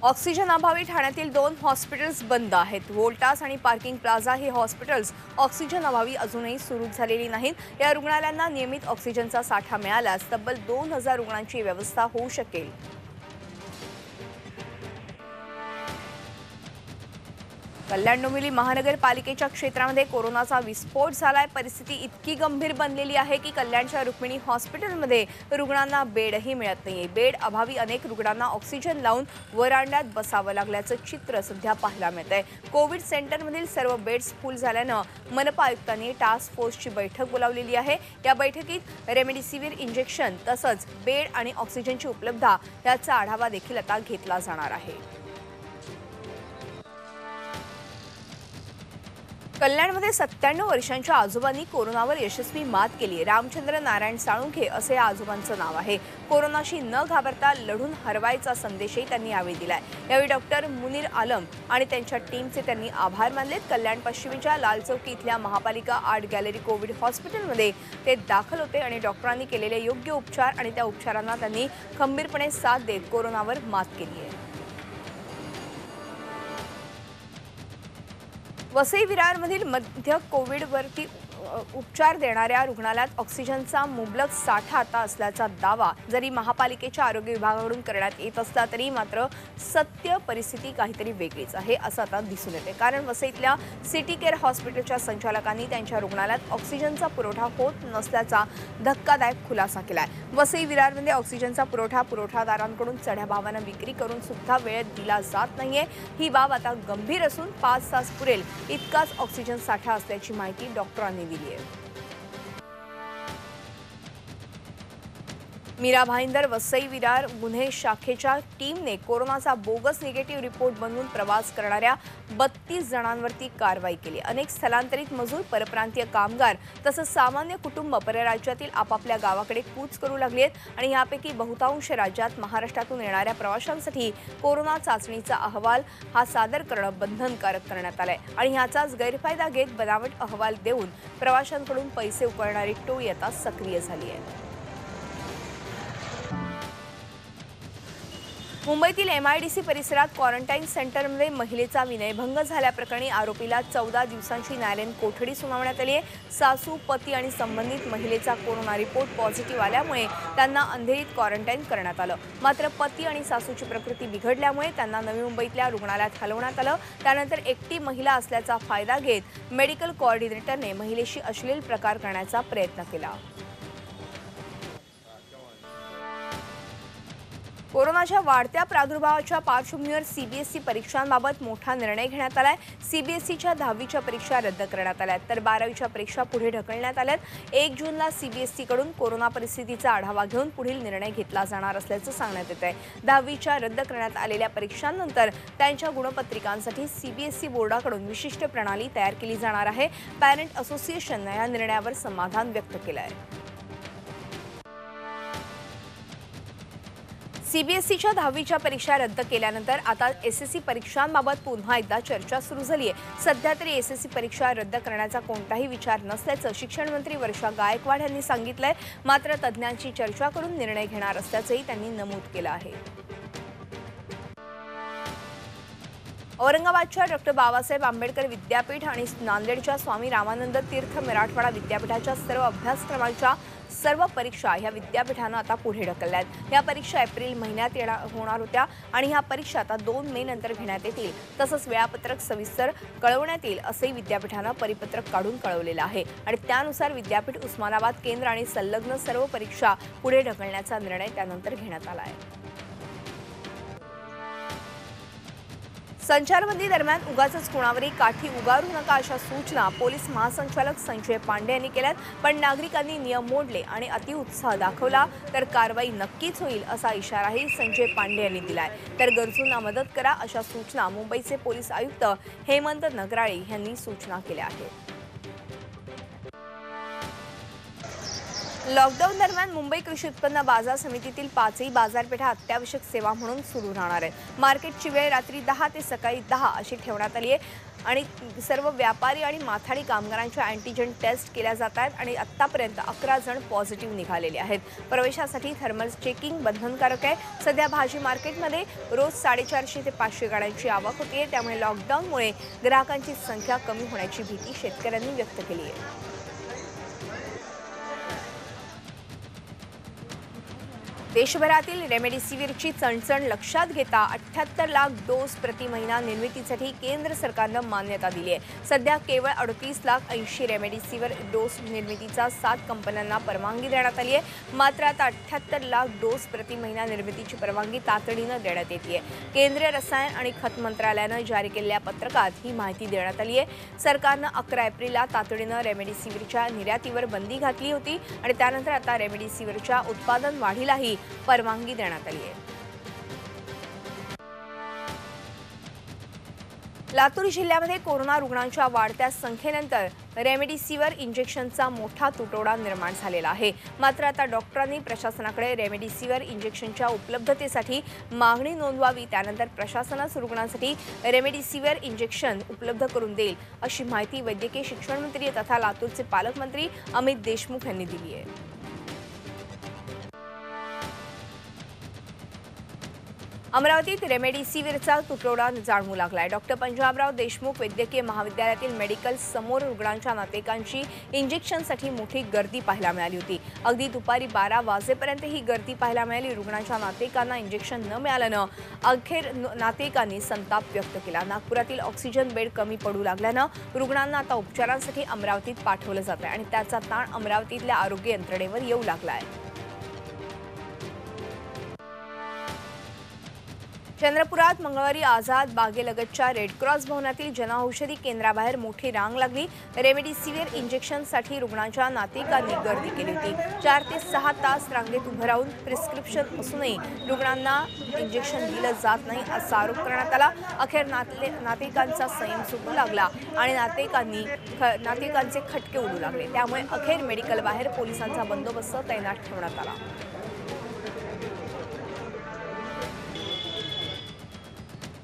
Oxygen अभावी ठाण्यातील 2 hospitals बंद आहेत। वोल्टास आणि पार्किंग प्लाझा हे हॉस्पिटल्स ऑक्सिजन अभावी अजूनही सुरू झालेली नाहीत। या रुग्णालयांना नियमित ऑक्सिजनचा साठा मिळाल्यास तब्बल 2000 रुग्णांची व्यवस्था होऊ शकेल। कल्याण डोंबिवली महानगरपालिकेच्या क्षेत्रामध्ये कोरोनाचा विस्फोट झालाय। परिस्थिती इतकी गंभीर बनलेली आहे की कल्याणच्या रुक्मिणी हॉस्पिटलमध्ये रुग्णांना बेडही मिळत नाहीये। बेड अभावी अनेक रुग्णांना ऑक्सिजन लावून वरांड्यात बसावं लागल्याचं चित्र सध्या पाहायला मिळतंय। कोविड सेंटरमधील सर्व बेड्स फुल झाल्यानं मनपा आयुक्तांनी टास्क फोर्सची बैठक बोलावलेली आहे। या बैठकीत रेमडेसिवीर इंजेक्शन तसंच बेड आणि ऑक्सिजनची उपलब्धता याचा आढावा देखील आता घेतला जाणार आहे। कल्याणमध्ये 97 वर्षांच्या आजोबांनी कोरोनावर यशस्वी मात केली। रामचंद्र नारायण साळुंखे असे आजोबांचं नाव आहे। कोरोनाशी न घाबरता लढून हरवायचा संदेशही त्यांनी यावेळी दिलाय। यावेळी डॉक्टर मुनीर आलम आणि त्यांच्या टीमचे त्यांनी आभार मानलेत। कल्याण पश्चिमेच्या लाल चौकी इथल्या महापालिका आर्ट गॅलरी कोविड हॉस्पिटलमध्ये ते दाखल होते आणि डॉक्टरांनी केलेले योग्य उपचार आणि त्या उपचारांना त्यांनी खंबीरपणे साथ देत कोरोनावर मात केली आहे। वसई विरारमधील मध्य कोविडवरती उपचार देणाऱ्या रुग्णालयात ऑक्सिजनचा मुबलक साठा आता असल्याचा दावा जरी महापालिकेच्या आरोग्य विभागाकडून करण्यात येत असला तरी मात्र सत्य परिस्थिती काहीतरी वेगळीच आहे असं आता दिसून येते। कारण वसईतल्या सिटी केअर हॉस्पिटलच्या संचालकांनी त्यांच्या रुग्णालयात ऑक्सिजनचा पुरवठा होत नसल्याचा धक्कादायक खुलासा केलाय। वसई विरारमध्ये ऑक्सिजनचा पुरवठादारांकडून चढ्या भावानं विक्री करून सुद्धा वेळेत दिला जात नाहीये। ही बाब आता गंभीर असून 5 तास पुरेल इतकाच ऑक्सिजन साठा असल्याची माहिती डॉक्टरांनी दिली आहे। मीरा भाईंदर वसई विरार गुन्हे शाखेच्या टीमने कोरोनाचा बोगस निगेटिव्ह रिपोर्ट बनवून प्रवास करणाऱ्या 32 जणांवरती कारवाई केली। अनेक स्थलांतरित मजूर, परप्रांतीय कामगार तसंच सामान्य कुटुंब परराज्यातील आपापल्या गावाकडे कूच करू लागली आहेत आणि यापैकी बहुतांश राज्यात महाराष्ट्रातून येणाऱ्या प्रवाशांसाठी कोरोना चाचणीचा अहवाल हा सादर करणं बंधनकारक करण्यात आलंय आणि ह्याचाच गैरफायदा घेत बनावट अहवाल देऊन प्रवाशांकडून पैसे उकळणारी टोळी आता सक्रिय झाली आहे। मुंबईतील MIDC परिसरात क्वारंटाईन सेंटरमध्ये महिलेचा विनयभंग झाल्याप्रकरणी आरोपीला 14 दिवसांची न्यायालयीन कोठडी सुनावण्यात आली आहे। सासू, पती आणि संबंधित महिलेचा कोरोना रिपोर्ट पॉझिटिव्ह आल्यामुळे त्यांना अंधेरीत क्वारंटाईन करण्यात आलं। मात्र पती आणि सासूची प्रकृती बिघडल्यामुळे त्यांना नवी मुंबईतल्या रुग्णालयात हलवण्यात आलं। त्यानंतर एकटी महिला असल्याचा फायदा घेत मेडिकल कोऑर्डिनेटरने महिलेशी अश्लील प्रकार करण्याचा प्रयत्न केला। कोरोनाच्या वाढत्या प्रादुर्भावाच्या पार्श्वभूमीवर CBSE परीक्षांबाबत मोठा निर्णय घेण्यात आलाय। CBSEच्या 10वीच्या परीक्षा रद्द करण्यात आल्यात तर 12वीच्या परीक्षा पुढे ढकलण्यात आल्यात। 1 जूनला CBSE कडून कोरोना परिस्थितीचा आढावा घेऊन पुढील निर्णय घेतला जाणार असल्याचं सांगण्यात येत आहे। 10वीच्या रद्द करण्यात आलेल्या परीक्षांनंतर त्यांच्या गुणपत्रिकांसाठी CBSE बोर्डाकडून विशिष्ट प्रणाली तयार केली जाणार आहे। पॅरेंट असोसिएशनने या निर्णयावर समाधान व्यक्त केलं आहे। CBSEच्या 10वीच्या परीक्षा रद्द केल्यानंतर आता SSC परीक्षांबाबत पुन्हा एकदा चर्चा सुरू झाली आहे। सध्या तरी SSC परीक्षा रद्द करण्याचा कोणताही विचार नसल्याचं शिक्षण मंत्री वर्षा गायकवाड यांनी सांगितलंय। मात्र तज्ज्ञांची चर्चा करून निर्णय घेणार असल्याचंही त्यांनी नमूद केलं आहे। औरंगाबादच्या डॉ. बाबासाहेब आंबेडकर विद्यापीठ आणि नांदेडच्या स्वामी रामानंद तीर्थ मराठवाडा विद्यापीठाच्या सर्व अभ्यासक्रमांच्या सर्व परीक्षा या विद्यापीठानं आता पुढे ढकलल्यात। या परीक्षा एप्रिल महिन्यात होणार होत्या आणि ह्या परीक्षा आता 2 मे नंतर घेण्यात येतील। तसंच वेळापत्रक सविस्तर कळवण्यात येईल असंही विद्यापीठानं परिपत्रक काढून कळवलेलं आहे आणि त्यानुसार विद्यापीठ उस्मानाबाद केंद्र आणि संलग्न सर्व परीक्षा पुढे ढकलण्याचा निर्णय त्यानंतर घेण्यात आला आहे। संचारबंदी दरम्यान उगाचच कोणावरही काठी उगारू नका अशा सूचना पोलीस महासंचालक संजय पांडे यांनी केल्यात। पण नागरिकांनी नियम मोडले आणि अतिउत्साह दाखवला तर कारवाई नक्कीच होईल असा इशाराही संजय पांडे यांनी दिलाय। तर गरजूंना मदत करा अशा सूचना मुंबईचे पोलीस आयुक्त हेमंत नगराळे यांनी सूचना केल्या आहेत। लॉकडाऊन दरम्यान मुंबई कृषी उत्पन्न बाजार समितीतील 5ही बाजारपेठा अत्यावश्यक सेवा म्हणून सुरू राहणार आहेत। मार्केटची वेळ रात्री 10 ते सकाळी 10 अशी ठेवण्यात आली आहे आणि सर्व व्यापारी आणि माथाडी कामगारांच्या अँटीजन टेस्ट केल्या जात आहेत आणि आत्तापर्यंत 11 जण पॉझिटिव्ह निघालेले आहेत। प्रवेशासाठी थर्मल चेकिंग बंधनकारक आहे। सध्या भाजी मार्केटमध्ये रोज 450 ते 500 गाड्यांची आवक होते, त्यामुळे लॉकडाऊनमुळे ग्राहकांची संख्या कमी होण्याची भीती शेतकऱ्यांनी व्यक्त केली आहे। देशभरातील रेमडेसिवीरची चणचण लक्षात घेता 78 लाख डोस प्रति महिना निर्मितीसाठी केंद्र सरकारनं मान्यता दिली आहे। सध्या केवळ 38 लाख 80 रेमडेसिवीर डोस निर्मितीचा 7 कंपन्यांना परवानगी देण्यात आली आहे। मात्र आता 78 लाख डोस प्रति महिना निर्मितीची परवानगी तातडीनं देण्यात येते। केंद्रीय रसायन आणि खत मंत्रालयानं जारी केलेल्या पत्रकात ही माहिती देण्यात आली आहे। सरकारनं 11 एप्रिलला तातडीनं रेमडेसिवीरच्या निर्यातीवर बंदी घातली होती आणि त्यानंतर आता रेमडेसिवीरच्या उत्पादन वाढीलाही परवानगी देण्यात आली आहे। लातूर जिल्ह्यामध्ये कोरोना रुग्णांच्या वाढत्या संख्येनंतर रेमडेसिवीर इंजेक्शनचा मोठा तुटवडा निर्माण झालेला आहे। मात्र आता डॉक्टरांनी प्रशासनाकडे रेमडेसिवीर इंजेक्शनच्या उपलब्धतेसाठी मागणी नोंदवावी, त्यानंतर प्रशासनास रुग्णांसाठी रेमडेसिवीर इंजेक्शन उपलब्ध करून देईल अशी माहिती वैद्यकीय शिक्षण मंत्री तथा लातूरचे पालकमंत्री अमित देशमुख यांनी दिली आहे। अमरावतीत रेमडेसिवीरचा तुटवडा जाणवू लागलाय। डॉक्टर पंजाबराव देशमुख वैद्यकीय महाविद्यालयातील मेडिकल समोर रुग्णांच्या नातेवाईकांची इंजेक्शनसाठी मोठी गर्दी पाहायला मिळाली होती। अगदी दुपारी 12 वाजेपर्यंत ही गर्दी पाहायला मिळाली। रुग्णांच्या नातेवाईकांना इंजेक्शन न मिळाल्यानं अखेर नातेवाईकांनी संताप व्यक्त केला। नागपुरातील ऑक्सिजन बेड कमी पडू लागल्यानं रुग्णांना आता उपचारांसाठी अमरावतीत पाठवलं जात आहे आणि त्याचा ताण अमरावतीतल्या आरोग्य यंत्रणेवर येऊ लागलाय। चंद्रपुरात मंगळवारी आझाद बागेलगतच्या रेडक्रॉस भवनातील जनऔषधी केंद्राबाहेर मोठी रांग लागली। रेमडेसिवीर इंजेक्शनसाठी रुग्णांच्या नातेवाईकांनी गर्दी केली होती। 4 ते 6 तास रांगेत उभं राहून प्रिस्क्रिप्शन असूनही रुग्णांना इंजेक्शन दिलं जात नाही असा आरोप करण्यात आला। अखेर नातेवाईकांचा संयम सुटू लागला आणि नातेवाईकांचे खटके उडू लागले। त्यामुळे अखेर मेडिकल बाहेर पोलिसांचा बंदोबस्त तैनात ठेवण्यात आला।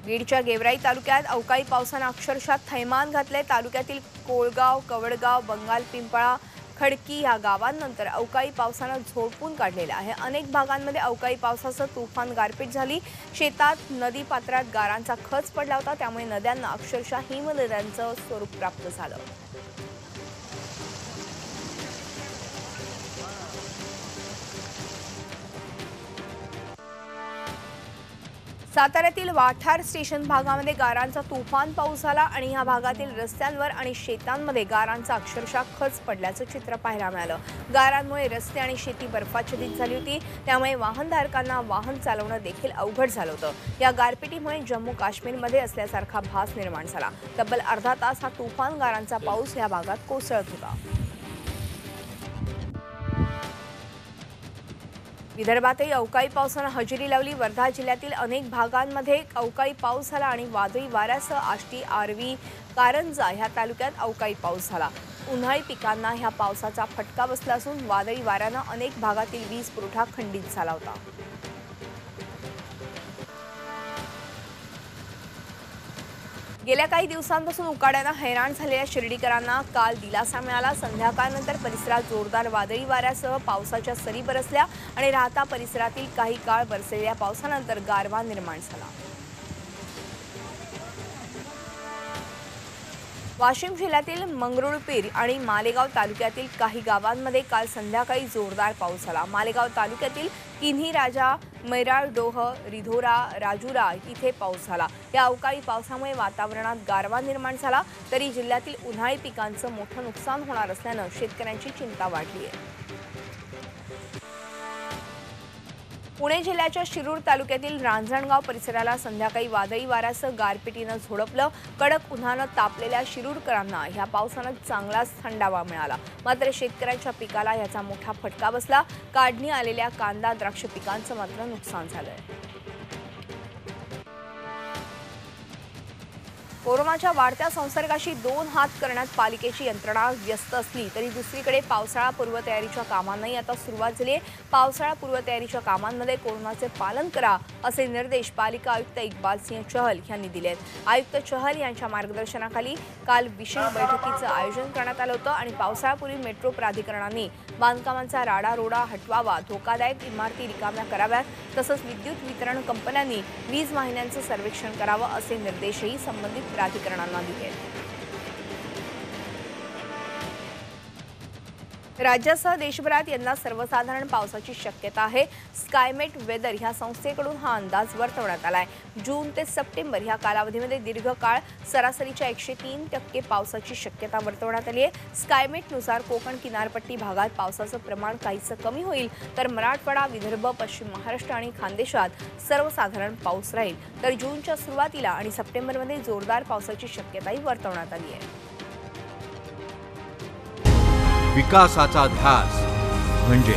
बीडच्या गेवराई तालुक्यात अवकाळी पावसानं अक्षरशः थैमान घातले। तालुक्यातील कोळगाव, कवडगाव, बंगाल पिंपळा, खडकी या गावांनंतर अवकाळी पावसानं झोडपून काढलेलं आहे। अनेक भागांमध्ये अवकाळी पावसासह तुफान गारपीट झाली। शेतात नदी पात्रात गारांचा खच पडला होता, त्यामुळे नद्यांना अक्षरशः हिमनद्यांचं स्वरूप प्राप्त झालं। साताऱ्यातील वाठार स्टेशन भागामध्ये गारांचा तुफान पाऊस झाला आणि या भागातील रस्त्यांवर आणि शेतांमध्ये गारांचा अक्षरशः खच पडल्याचं चित्र पाहायला मिळालं। गारांमुळे रस्ते आणि शेती बर्फाच्छादित झाली होती, त्यामुळे वाहनधारकांना वाहन चालवणं देखील अवघड झालं होतं। या गारपिटीमुळे जम्मू काश्मीरमध्ये असल्यासारखा भास निर्माण झाला। तब्बल अर्धा तास हा तुफान गारांचा पाऊस या भागात कोसळत होता। विदर्भातही अवकाळी पावसानं हजेरी लावली। वर्धा जिल्ह्यातील अनेक भागांमध्ये अवकाळी पाऊस झाला आणि वादळी वाऱ्यासह आष्टी, आर्वी, कारंजा ह्या तालुक्यात अवकाळी पाऊस झाला। उन्हाळी पिकांना ह्या पावसाचा फटका बसला असून वादळी वाऱ्यानं अनेक भागातील वीज पुरवठा खंडित झाला होता। गेल्या काही दिवसांपासून उकाड्यानं हैराण झालेल्या शिर्डीकरांना काल दिलासा मिळाला। संध्याकाळनंतर परिसरात जोरदार वादळी वाऱ्यासह पावसाच्या सरी बरसल्या आणि राहता परिसरातील काही काळ बरसलेल्या पावसानंतर गारवा निर्माण झाला। वाशिम जिल्ह्यातील मंगरुळपीर आणि मालेगाव तालुक्यातील काही गावांमध्ये काल संध्याकाळी जोरदार पाऊस झाला। मालेगाव तालुक्यातील किन्ही राजा, मैराळडोह, रिधोरा, राजुरा इथे पाऊस झाला। या अवकाळी पावसामुळे वातावरणात गारवा निर्माण झाला, तरी जिल्ह्यातील उन्हाळी पिकांचं मोठं नुकसान होणार असल्यानं शेतकऱ्यांची चिंता वाढली आहे। पुणे जिल्ह्याच्या शिरूर तालुक्यातील रांजणगाव परिसराला संध्याकाळी वादळी वाऱ्यासह गारपिटीनं झोडपलं। कडक उन्हानं तापलेल्या शिरूरकरांना ह्या पावसानं चांगलाच थंडावा मिळाला। मात्र शेतकऱ्यांच्या पिकाला याचा मोठा फटका बसला। काढणी आलेल्या कांदा, द्राक्ष पिकांचं मात्र नुकसान झालंय। कोरोनाच्या वाढत्या संसर्गाशी दोन हात करण्यात पालिकेची यंत्रणा व्यस्त असली तरी दुसरीकडे पावसाळा पूर्वतयारीच्या कामांनाही आता सुरुवात झाली आहे। पावसाळा पूर्वतयारीच्या कामांमध्ये कोरोनाचे पालन करा असे निर्देश पालिका आयुक्त इक्बाल सिंह चहल यांनी दिले आहेत। आयुक्त चहल यांच्या मार्गदर्शनाखाली काल विशेष बैठकीचं आयोजन करण्यात आलं होतं आणि पावसाळ्यापूर्वी मेट्रो प्राधिकरणाने बांधकामांचा राडारोडा हटवावा, धोकादायक इमारती रिकाम्या कराव्यात, तसंच विद्युत वितरण कंपन्यांनी वीज वाहिन्यांचं सर्वेक्षण करावं असे निर्देशही संबंधित प्राधिकरणांना दिले आहेत। राज्यासह देशभरात यंदा सर्वसाधारण पावसाची शक्यता आहे। स्कायमेट वेदर ह्या संस्थेकडून हा अंदाज वर्तवण्यात आलाय। जून ते सप्टेंबर ह्या कालावधीमध्ये दीर्घकाळ सरासरीच्या 103% पावसाची शक्यता वर्तवण्यात आली आहे। स्कायमेटनुसार कोकण किनारपट्टी भागात पावसाचं प्रमाण काहीसं कमी होईल, तर मराठवाडा, विदर्भ, पश्चिम महाराष्ट्र आणि खानदेशात सर्वसाधारण पाऊस राहील। तर जूनच्या सुरुवातीला आणि सप्टेंबरमध्ये जोरदार पावसाची शक्यताही वर्तवण्यात आली आहे। विकासाचा ध्यास म्हणजे